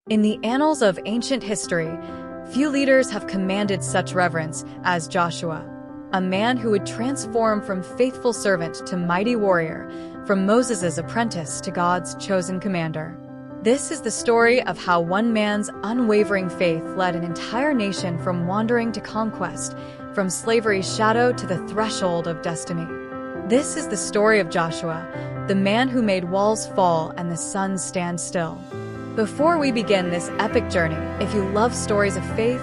In the annals of ancient history, few leaders have commanded such reverence as Joshua, a man who would transform from faithful servant to mighty warrior, from Moses' apprentice to God's chosen commander. This is the story of how one man's unwavering faith led an entire nation from wandering to conquest, from slavery's shadow to the threshold of destiny. This is the story of Joshua, the man who made walls fall and the sun stand still. Before we begin this epic journey, if you love stories of faith,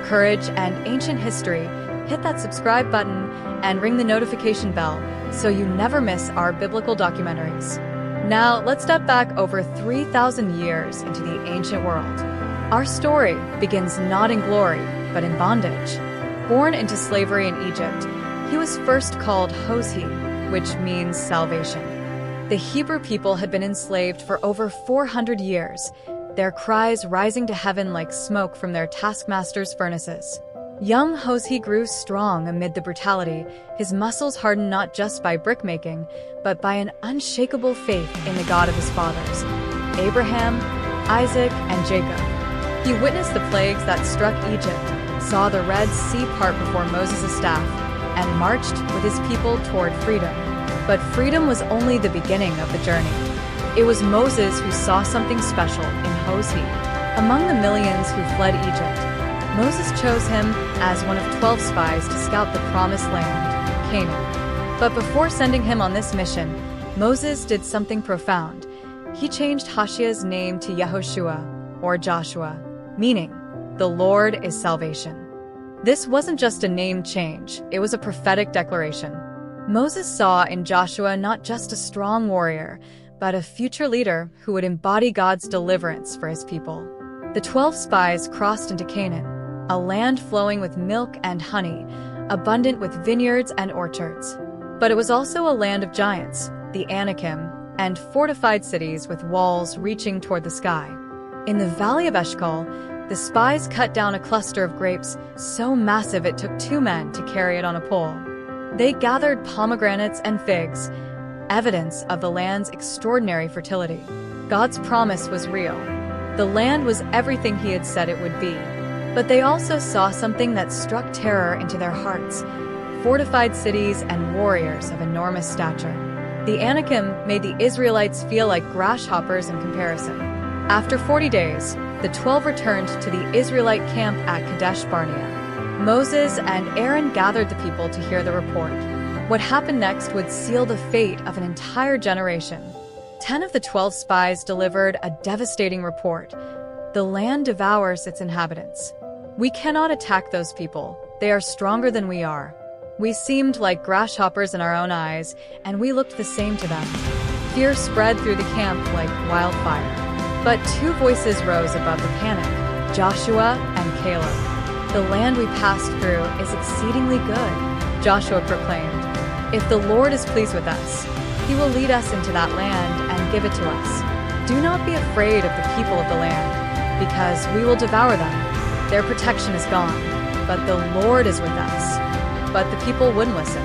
courage, and ancient history, hit that subscribe button and ring the notification bell so you never miss our biblical documentaries. Now, let's step back over 3,000 years into the ancient world. Our story begins not in glory, but in bondage. Born into slavery in Egypt, he was first called Hoshea, which means salvation. The Hebrew people had been enslaved for over 400 years, their cries rising to heaven like smoke from their taskmasters' furnaces. Young Hoshea grew strong amid the brutality, his muscles hardened not just by brickmaking, but by an unshakable faith in the God of his fathers, Abraham, Isaac, and Jacob. He witnessed the plagues that struck Egypt, saw the Red Sea part before Moses' staff, and marched with his people toward freedom. But freedom was only the beginning of the journey. It was Moses who saw something special in Hoshea. Among the millions who fled Egypt, Moses chose him as one of 12 spies to scout the promised land, Canaan. But before sending him on this mission, Moses did something profound. He changed Hoshea's name to Yehoshua, or Joshua, meaning, "The Lord is salvation." This wasn't just a name change, it was a prophetic declaration. Moses saw in Joshua not just a strong warrior, but a future leader who would embody God's deliverance for his people. The 12 spies crossed into Canaan, a land flowing with milk and honey, abundant with vineyards and orchards. But it was also a land of giants, the Anakim, and fortified cities with walls reaching toward the sky. In the valley of Eshcol, the spies cut down a cluster of grapes so massive it took 2 men to carry it on a pole. They gathered pomegranates and figs, evidence of the land's extraordinary fertility. God's promise was real. The land was everything he had said it would be. But they also saw something that struck terror into their hearts: fortified cities and warriors of enormous stature. The Anakim made the Israelites feel like grasshoppers in comparison. After 40 days, the 12 returned to the Israelite camp at Kadesh Barnea. Moses and Aaron gathered the people to hear the report. What happened next would seal the fate of an entire generation. 10 of the 12 spies delivered a devastating report. The land devours its inhabitants. We cannot attack those people. They are stronger than we are. We seemed like grasshoppers in our own eyes, and we looked the same to them. Fear spread through the camp like wildfire. But 2 voices rose above the panic: Joshua and Caleb. "The land we passed through is exceedingly good," Joshua proclaimed. "If the Lord is pleased with us, he will lead us into that land and give it to us. Do not be afraid of the people of the land, because we will devour them. Their protection is gone, but the Lord is with us." But the people wouldn't listen.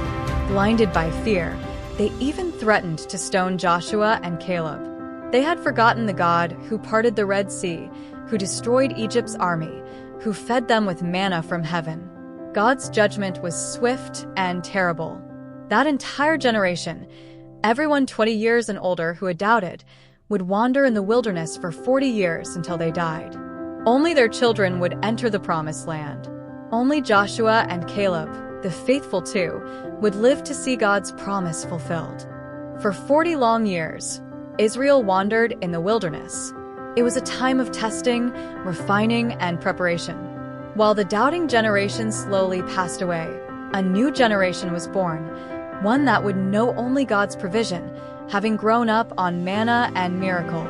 Blinded by fear, they even threatened to stone Joshua and Caleb. They had forgotten the God who parted the Red Sea, who destroyed Egypt's army, who fed them with manna from heaven. God's judgment was swift and terrible. That entire generation, everyone 20 years and older who had doubted, would wander in the wilderness for 40 years until they died. Only their children would enter the promised land. Only Joshua and Caleb, the faithful 2, would live to see God's promise fulfilled. For 40 long years, Israel wandered in the wilderness. It was a time of testing, refining, and preparation. While the doubting generation slowly passed away, a new generation was born, one that would know only God's provision, having grown up on manna and miracle.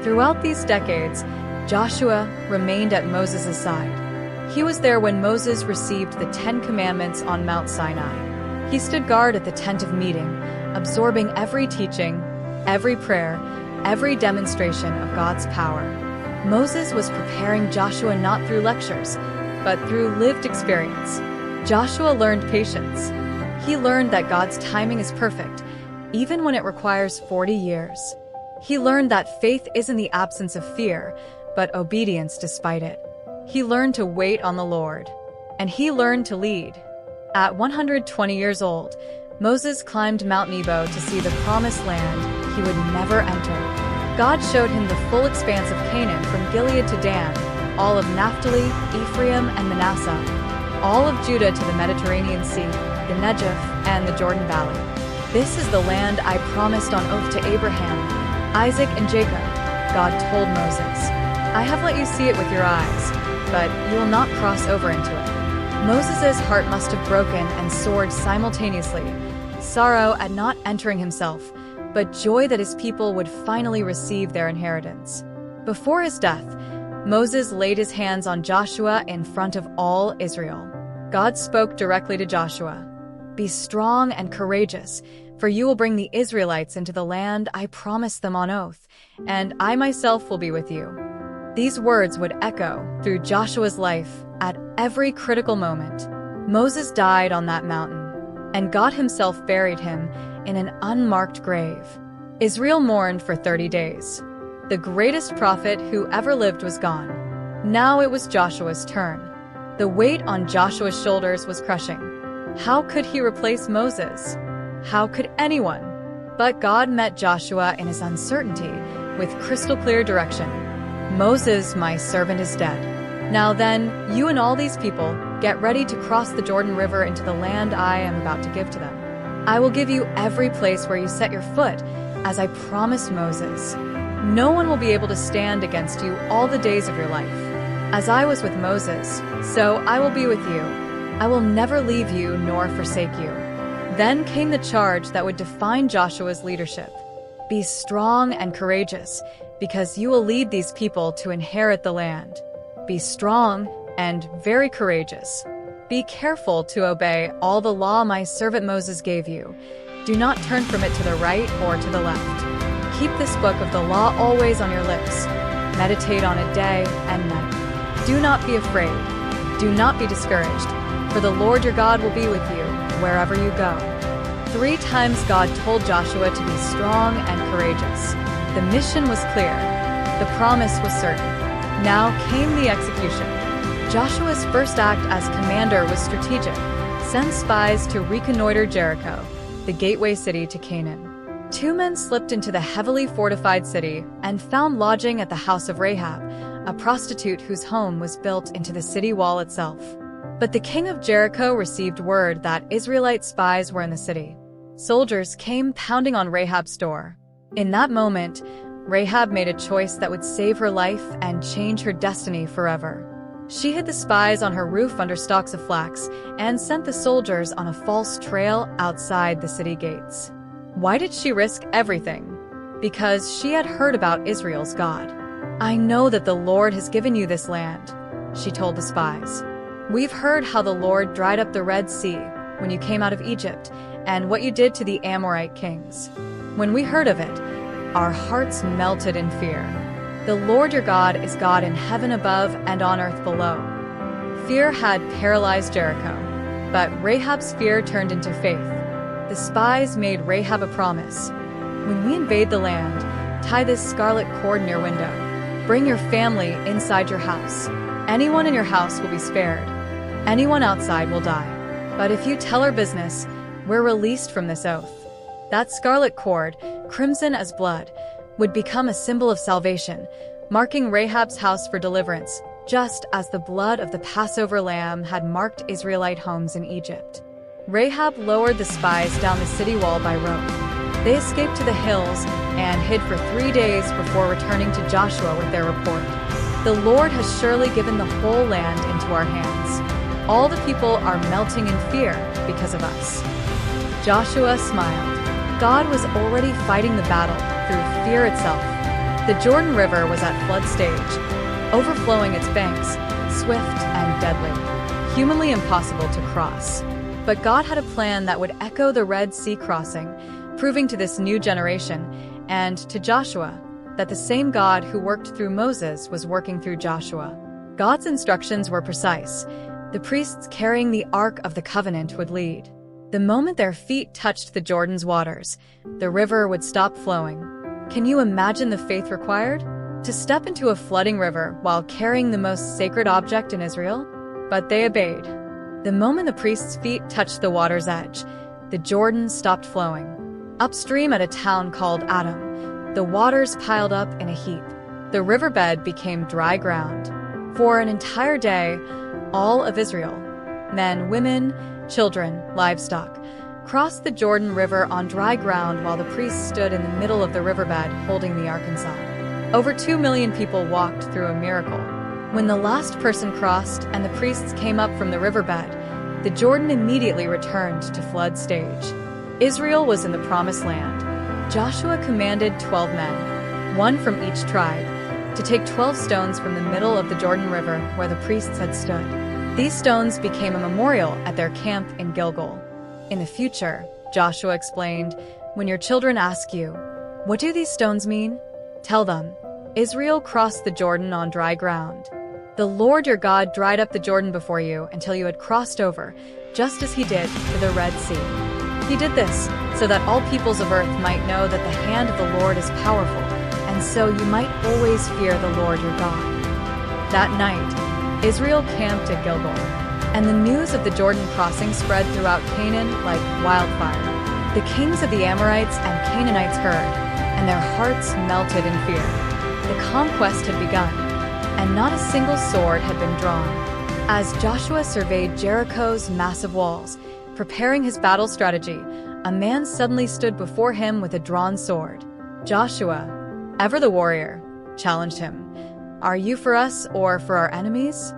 Throughout these decades, Joshua remained at Moses' side. He was there when Moses received the 10 Commandments on Mount Sinai. He stood guard at the tent of meeting, absorbing every teaching, every prayer, every demonstration of God's power. Moses was preparing Joshua not through lectures, but through lived experience. Joshua learned patience. He learned that God's timing is perfect, even when it requires 40 years. He learned that faith isn't the absence of fear, but obedience despite it. He learned to wait on the Lord, and he learned to lead. At 120 years old, Moses climbed Mount Nebo to see the promised land he would never enter. God showed him the full expanse of Canaan from Gilead to Dan, all of Naphtali, Ephraim, and Manasseh, all of Judah to the Mediterranean Sea, the Negev, and the Jordan Valley. This is the land I promised on oath to Abraham, Isaac, and Jacob, God told Moses. I have let you see it with your eyes, but you will not cross over into it. Moses' heart must have broken and soared simultaneously, sorrow at not entering himself, but joy that his people would finally receive their inheritance. Before his death, Moses laid his hands on Joshua in front of all Israel. God spoke directly to Joshua. Be strong and courageous, for you will bring the Israelites into the land I promised them on oath, and I myself will be with you. These words would echo through Joshua's life at every critical moment. Moses died on that mountain, and God himself buried him in an unmarked grave. Israel mourned for 30 days. The greatest prophet who ever lived was gone. Now it was Joshua's turn. The weight on Joshua's shoulders was crushing. How could he replace Moses? How could anyone? But God met Joshua in his uncertainty with crystal clear direction. Moses, my servant, is dead. Now then, you and all these people, get ready to cross the Jordan River into the land I am about to give to them. I will give you every place where you set your foot, as I promised Moses. No one will be able to stand against you all the days of your life. As I was with Moses, so I will be with you. I will never leave you nor forsake you. Then came the charge that would define Joshua's leadership. Be strong and courageous, because you will lead these people to inherit the land. Be strong and very courageous. Be careful to obey all the law my servant Moses gave you. Do not turn from it to the right or to the left. Keep this book of the law always on your lips. Meditate on it day and night. Do not be afraid. Do not be discouraged, for the Lord your God will be with you wherever you go. 3 times God told Joshua to be strong and courageous. The mission was clear. The promise was certain. Now came the execution. Joshua's first act as commander was strategic. Send spies to reconnoiter Jericho, the gateway city to Canaan. 2 men slipped into the heavily fortified city and found lodging at the house of Rahab, a prostitute whose home was built into the city wall itself. But the king of Jericho received word that Israelite spies were in the city. Soldiers came pounding on Rahab's door. In that moment, Rahab made a choice that would save her life and change her destiny forever. She hid the spies on her roof under stalks of flax and sent the soldiers on a false trail outside the city gates. Why did she risk everything? Because she had heard about Israel's God. I know that the Lord has given you this land, she told the spies. We've heard how the Lord dried up the Red Sea when you came out of Egypt and what you did to the Amorite kings. When we heard of it, our hearts melted in fear. The Lord your God is God in heaven above and on earth below. Fear had paralyzed Jericho, but Rahab's fear turned into faith. The spies made Rahab a promise. When we invade the land, tie this scarlet cord in your window. Bring your family inside your house. Anyone in your house will be spared. Anyone outside will die. But if you tell our business, we're released from this oath. That scarlet cord, crimson as blood, would become a symbol of salvation, marking Rahab's house for deliverance, just as the blood of the Passover lamb had marked Israelite homes in Egypt. Rahab lowered the spies down the city wall by rope. They escaped to the hills and hid for 3 days before returning to Joshua with their report. The Lord has surely given the whole land into our hands. All the people are melting in fear because of us. Joshua smiled. God was already fighting the battle through fear itself. The Jordan River was at flood stage, overflowing its banks, swift and deadly, humanly impossible to cross. But God had a plan that would echo the Red Sea crossing, proving to this new generation and to Joshua that the same God who worked through Moses was working through Joshua. God's instructions were precise. The priests carrying the Ark of the Covenant would lead. The moment their feet touched the Jordan's waters, the river would stop flowing. Can you imagine the faith required? to step into a flooding river while carrying the most sacred object in Israel? But they obeyed. The moment the priest's feet touched the water's edge, the Jordan stopped flowing. Upstream at a town called Adam, the waters piled up in a heap. The riverbed became dry ground. For an entire day, all of Israel, men, women, children, livestock, crossed the Jordan River on dry ground while the priests stood in the middle of the riverbed holding the Arkansas. Over 2 million people walked through a miracle. When the last person crossed and the priests came up from the riverbed, the Jordan immediately returned to flood stage. Israel was in the promised land. Joshua commanded 12 men, one from each tribe, to take 12 stones from the middle of the Jordan River where the priests had stood. These stones became a memorial at their camp in Gilgal. In the future, Joshua explained, when your children ask you, "What do these stones mean?" tell them, Israel crossed the Jordan on dry ground. The Lord your God dried up the Jordan before you until you had crossed over, just as he did for the Red Sea. He did this so that all peoples of earth might know that the hand of the Lord is powerful, and so you might always fear the Lord your God. That night, Israel camped at Gilgal, and the news of the Jordan crossing spread throughout Canaan like wildfire. The kings of the Amorites and Canaanites heard, and their hearts melted in fear. The conquest had begun, and not a single sword had been drawn. As Joshua surveyed Jericho's massive walls, preparing his battle strategy, a man suddenly stood before him with a drawn sword. Joshua, ever the warrior, challenged him. "Are you for us or for our enemies?"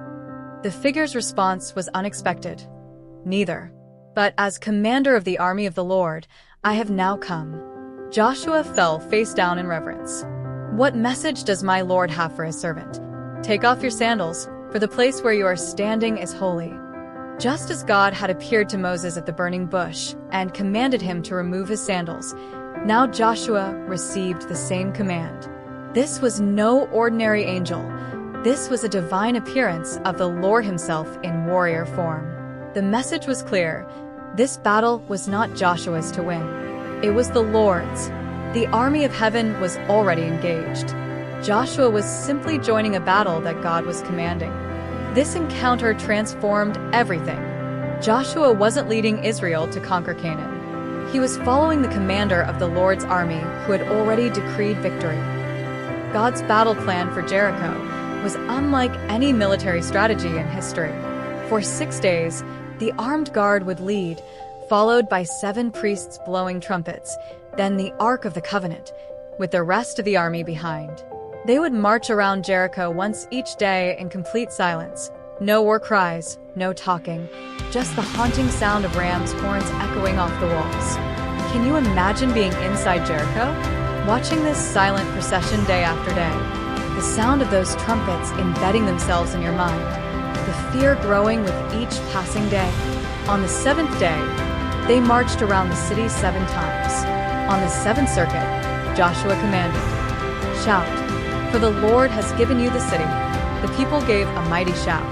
The figure's response was unexpected. "Neither. But as commander of the army of the Lord, I have now come." Joshua fell face down in reverence. "What message does my Lord have for his servant?" "Take off your sandals, for the place where you are standing is holy." Just as God had appeared to Moses at the burning bush and commanded him to remove his sandals, now Joshua received the same command. This was no ordinary angel. This was a divine appearance of the Lord himself in warrior form. The message was clear. This battle was not Joshua's to win. It was the Lord's. The army of heaven was already engaged. Joshua was simply joining a battle that God was commanding. This encounter transformed everything. Joshua wasn't leading Israel to conquer Canaan. He was following the commander of the Lord's army who had already decreed victory. God's battle plan for Jericho was unlike any military strategy in history. For 6 days, the armed guard would lead, followed by 7 priests blowing trumpets, then the Ark of the Covenant, with the rest of the army behind. They would march around Jericho once each day in complete silence. No war cries, no talking, just the haunting sound of rams' horns echoing off the walls. Can you imagine being inside Jericho? Watching this silent procession day after day. The sound of those trumpets embedding themselves in your mind. The fear growing with each passing day. On the 7th day, they marched around the city 7 times. On the 7th circuit, Joshua commanded, "Shout, for the Lord has given you the city." The people gave a mighty shout.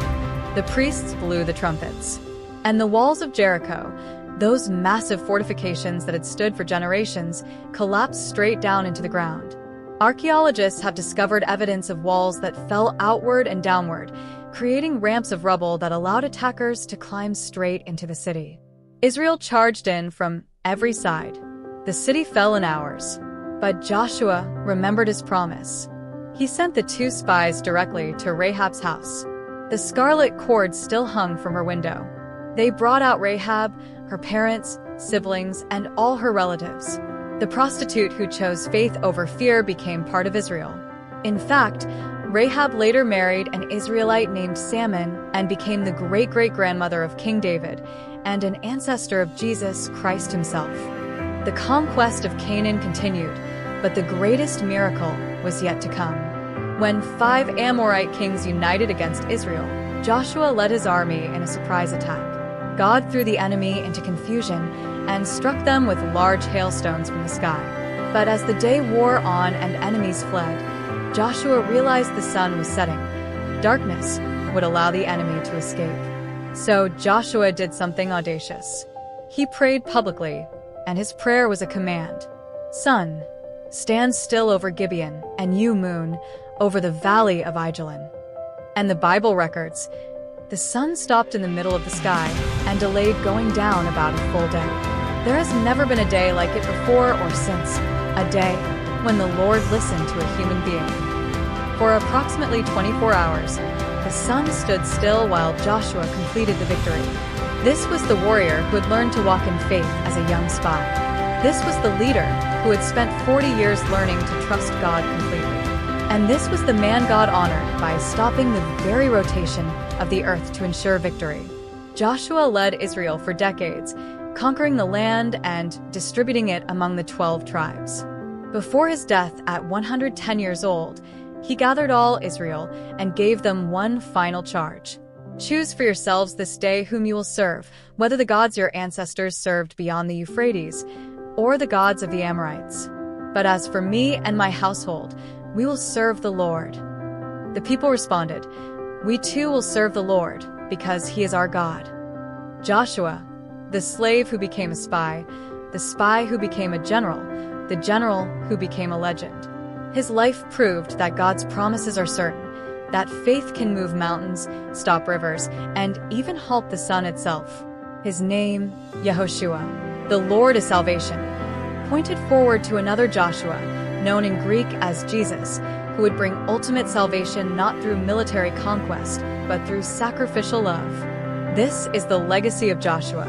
The priests blew the trumpets. And the walls of Jericho, those massive fortifications that had stood for generations, collapsed straight down into the ground. Archaeologists have discovered evidence of walls that fell outward and downward, creating ramps of rubble that allowed attackers to climb straight into the city. Israel charged in from every side. The city fell in hours. But Joshua remembered his promise. He sent the 2 spies directly to Rahab's house. The scarlet cord still hung from her window. They brought out Rahab, her parents, siblings, and all her relatives. The prostitute who chose faith over fear became part of Israel. In fact, Rahab later married an Israelite named Salmon and became the great-great-grandmother of King David and an ancestor of Jesus Christ himself. The conquest of Canaan continued, but the greatest miracle was yet to come. When 5 Amorite kings united against Israel, Joshua led his army in a surprise attack. God threw the enemy into confusion and struck them with large hailstones from the sky. But as the day wore on and enemies fled, Joshua realized the sun was setting. Darkness would allow the enemy to escape. So Joshua did something audacious. He prayed publicly, and his prayer was a command. "Sun, stand still over Gibeon, and you, moon, over the valley of Ajalon. And the Bible records, the sun stopped in the middle of the sky and delayed going down about a full day. There has never been a day like it before or since, a day when the Lord listened to a human being. For approximately 24 hours, the sun stood still while Joshua completed the victory. This was the warrior who had learned to walk in faith as a young spy. This was the leader who had spent 40 years learning to trust God completely. And this was the man God honored by stopping the very rotation of the earth to ensure victory. Joshua led Israel for decades, conquering the land and distributing it among the 12 tribes. Before his death at 110 years old, he gathered all Israel and gave them one final charge. Choose for yourselves this day whom you will serve, whether the gods your ancestors served beyond the Euphrates, or the gods of the Amorites. But as for me and my household, we will serve the Lord. The people responded, we too will serve the Lord, because he is our God. Joshua, the slave who became a spy, the spy who became a general, the general who became a legend. His life proved that God's promises are certain, that faith can move mountains, stop rivers, and even halt the sun itself. His name, Yehoshua, the Lord is salvation, pointed forward to another Joshua, known in Greek as Jesus, who would bring ultimate salvation not through military conquest, but through sacrificial love. This is the legacy of Joshua.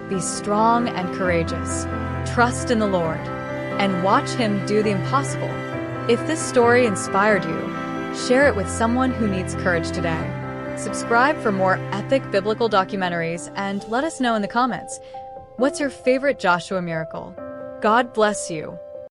Be strong and courageous. Trust in the Lord, and watch him do the impossible. If this story inspired you, share it with someone who needs courage today. Subscribe for more epic biblical documentaries and let us know in the comments. What's your favorite Joshua miracle? God bless you.